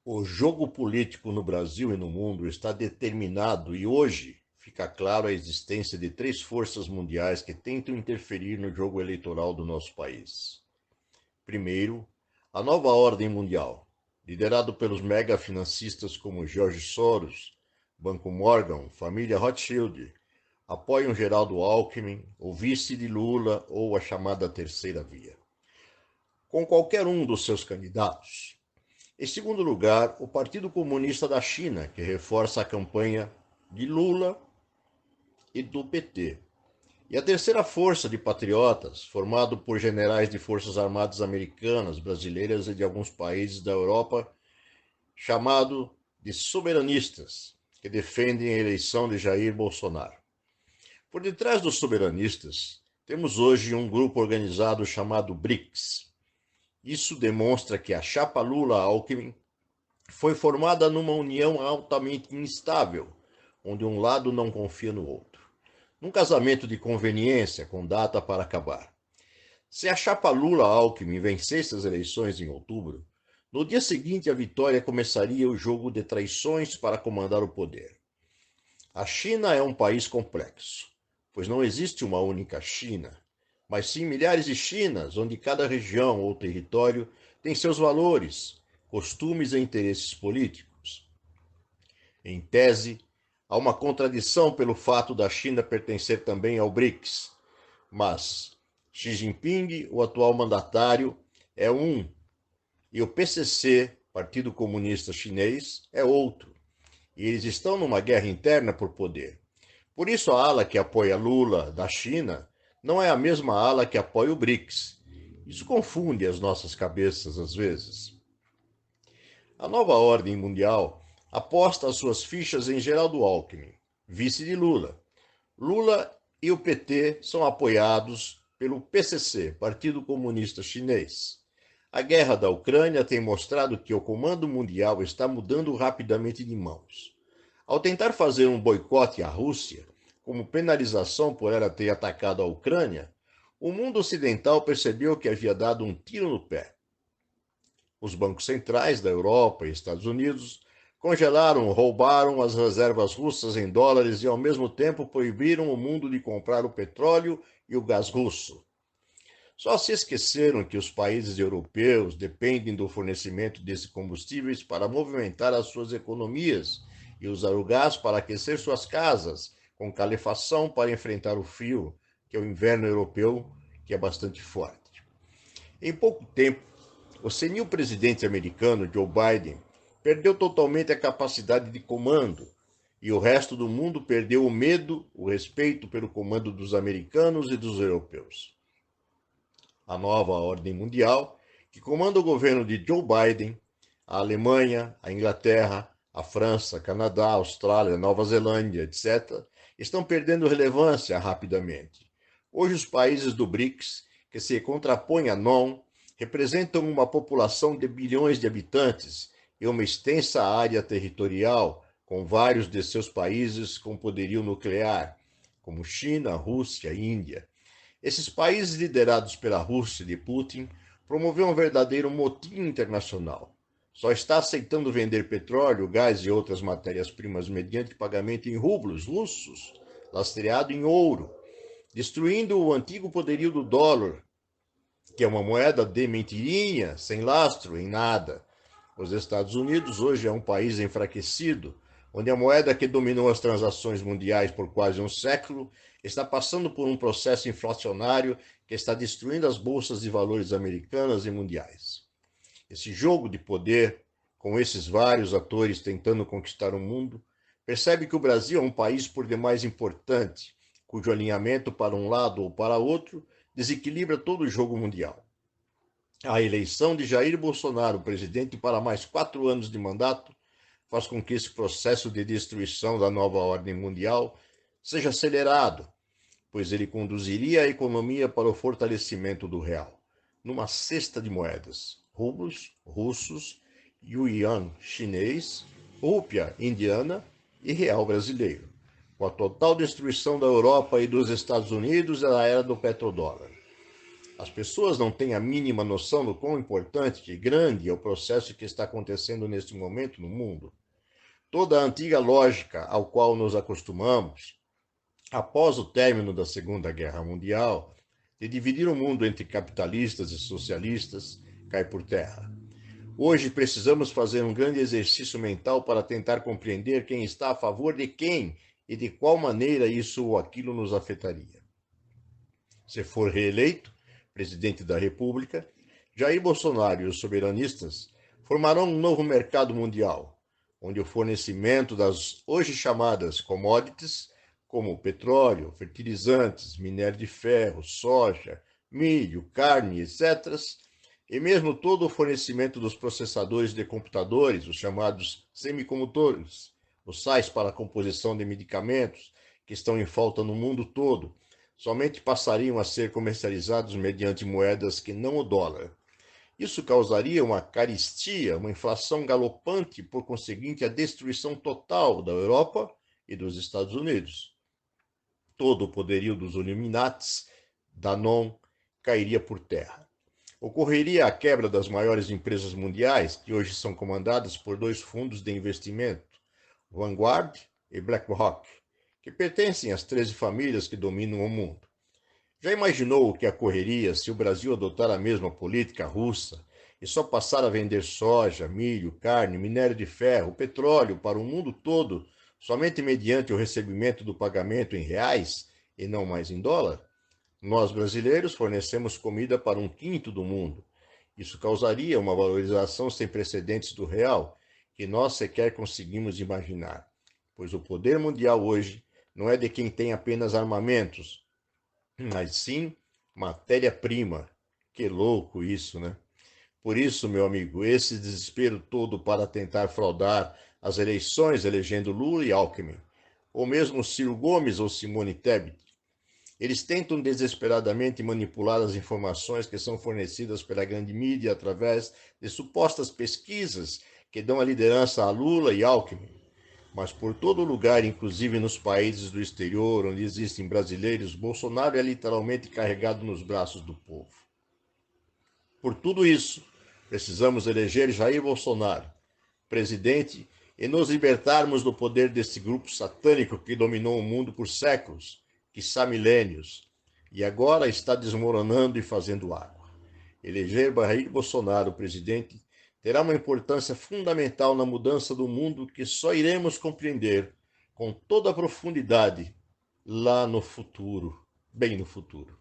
O jogo político no Brasil e no mundo está determinado e hoje fica claro a existência de três forças mundiais que tentam interferir no jogo eleitoral do nosso país. Primeiro, a nova ordem mundial, liderado pelos mega-financistas como George Soros, Banco Morgan, família Rothschild, apoiam Geraldo Alckmin, o vice de Lula ou a chamada terceira via. Com qualquer um dos seus candidatos, em segundo lugar, o Partido Comunista da China, que reforça a campanha de Lula e do PT. E a terceira força de patriotas, formado por generais de forças armadas americanas, brasileiras e de alguns países da Europa, chamado de soberanistas, que defendem a eleição de Jair Bolsonaro. Por detrás dos soberanistas, temos hoje um grupo organizado chamado BRICS. Isso demonstra que a chapa Lula-Alckmin foi formada numa união altamente instável, onde um lado não confia no outro. Num casamento de conveniência com data para acabar. Se a chapa Lula-Alckmin vencesse as eleições em outubro, no dia seguinte a vitória começaria o jogo de traições para comandar o poder. A China é um país complexo, pois não existe uma única China, mas sim milhares de Chinas, onde cada região ou território tem seus valores, costumes e interesses políticos. Em tese, há uma contradição pelo fato da China pertencer também ao BRICS, mas Xi Jinping, o atual mandatário, é um, e o PCC, Partido Comunista Chinês, é outro. E eles estão numa guerra interna por poder. Por isso a ala que apoia Lula, da China, não é a mesma ala que apoia o BRICS. Isso confunde as nossas cabeças às vezes. A nova ordem mundial aposta as suas fichas em Geraldo Alckmin, vice de Lula. Lula e o PT são apoiados pelo PCC, Partido Comunista Chinês. A guerra da Ucrânia tem mostrado que o comando mundial está mudando rapidamente de mãos. Ao tentar fazer um boicote à Rússia, como penalização por ela ter atacado a Ucrânia, o mundo ocidental percebeu que havia dado um tiro no pé. Os bancos centrais da Europa e Estados Unidos congelaram, roubaram as reservas russas em dólares e, ao mesmo tempo, proibiram o mundo de comprar o petróleo e o gás russo. Só se esqueceram que os países europeus dependem do fornecimento desses combustíveis para movimentar as suas economias e usar o gás para aquecer suas casas, com calefação para enfrentar o frio, que é o inverno europeu, que é bastante forte. Em pouco tempo, o senil presidente americano Joe Biden perdeu totalmente a capacidade de comando e o resto do mundo perdeu o medo, o respeito pelo comando dos americanos e dos europeus. A nova ordem mundial, que comanda o governo de Joe Biden, a Alemanha, a Inglaterra, a França, Canadá, Austrália, Nova Zelândia, etc., estão perdendo relevância rapidamente. Hoje, os países do BRICS, que se contrapõem à NOM, representam uma população de bilhões de habitantes e uma extensa área territorial, com vários de seus países com poderio nuclear, como China, Rússia e Índia. Esses países liderados pela Rússia de Putin promoveram um verdadeiro motim internacional. Só está aceitando vender petróleo, gás e outras matérias-primas mediante pagamento em rublos russos, lastreado em ouro, destruindo o antigo poderio do dólar, que é uma moeda de mentirinha, sem lastro em nada. Os Estados Unidos hoje é um país enfraquecido, onde a moeda que dominou as transações mundiais por quase um século está passando por um processo inflacionário que está destruindo as bolsas de valores americanas e mundiais. Esse jogo de poder, com esses vários atores tentando conquistar o mundo, percebe que o Brasil é um país por demais importante, cujo alinhamento para um lado ou para outro desequilibra todo o jogo mundial. A eleição de Jair Bolsonaro, presidente, para mais 4 anos de mandato, faz com que esse processo de destruição da nova ordem mundial seja acelerado, pois ele conduziria a economia para o fortalecimento do real, numa cesta de moedas, rublos russos, yuan chinês, rúpia indiana e real brasileiro, com a total destruição da Europa e dos Estados Unidos e da era do petrodólar. As pessoas não têm a mínima noção do quão importante e grande é o processo que está acontecendo neste momento no mundo. Toda a antiga lógica ao qual nos acostumamos, após o término da Segunda Guerra Mundial, de dividir o mundo entre capitalistas e socialistas, cai por terra. Hoje precisamos fazer um grande exercício mental para tentar compreender quem está a favor de quem e de qual maneira isso ou aquilo nos afetaria. Se for reeleito presidente da República, Jair Bolsonaro e os soberanistas formarão um novo mercado mundial, onde o fornecimento das hoje chamadas commodities, como petróleo, fertilizantes, minério de ferro, soja, milho, carne, etc., e mesmo todo o fornecimento dos processadores de computadores, os chamados semicondutores, os sais para a composição de medicamentos, que estão em falta no mundo todo, somente passariam a ser comercializados mediante moedas que não o dólar. Isso causaria uma carestia, uma inflação galopante, por conseguinte, a destruição total da Europa e dos Estados Unidos. Todo o poderio dos Illuminatis, Danone, cairia por terra. Ocorreria a quebra das maiores empresas mundiais, que hoje são comandadas por dois fundos de investimento, Vanguard e BlackRock, que pertencem às 13 famílias que dominam o mundo. Já imaginou o que ocorreria se o Brasil adotar a mesma política russa e só passar a vender soja, milho, carne, minério de ferro, petróleo para o mundo todo somente mediante o recebimento do pagamento em reais e não mais em dólar? Nós, brasileiros, fornecemos comida para 1/5 do mundo. Isso causaria uma valorização sem precedentes do real, que nós sequer conseguimos imaginar, pois o poder mundial hoje não é de quem tem apenas armamentos, mas sim matéria-prima. Que louco isso, né? Por isso, meu amigo, esse desespero todo para tentar fraudar as eleições elegendo Lula e Alckmin, ou mesmo Ciro Gomes ou Simone Tebet. Eles tentam desesperadamente manipular as informações que são fornecidas pela grande mídia através de supostas pesquisas que dão a liderança a Lula e Alckmin. Mas por todo lugar, inclusive nos países do exterior, onde existem brasileiros, Bolsonaro é literalmente carregado nos braços do povo. Por tudo isso, precisamos eleger Jair Bolsonaro presidente e nos libertarmos do poder desse grupo satânico que dominou o mundo por séculos, quiçá milênios, e agora está desmoronando e fazendo água. Eleger Jair Bolsonaro presidente terá uma importância fundamental na mudança do mundo que só iremos compreender com toda a profundidade lá no futuro, bem no futuro.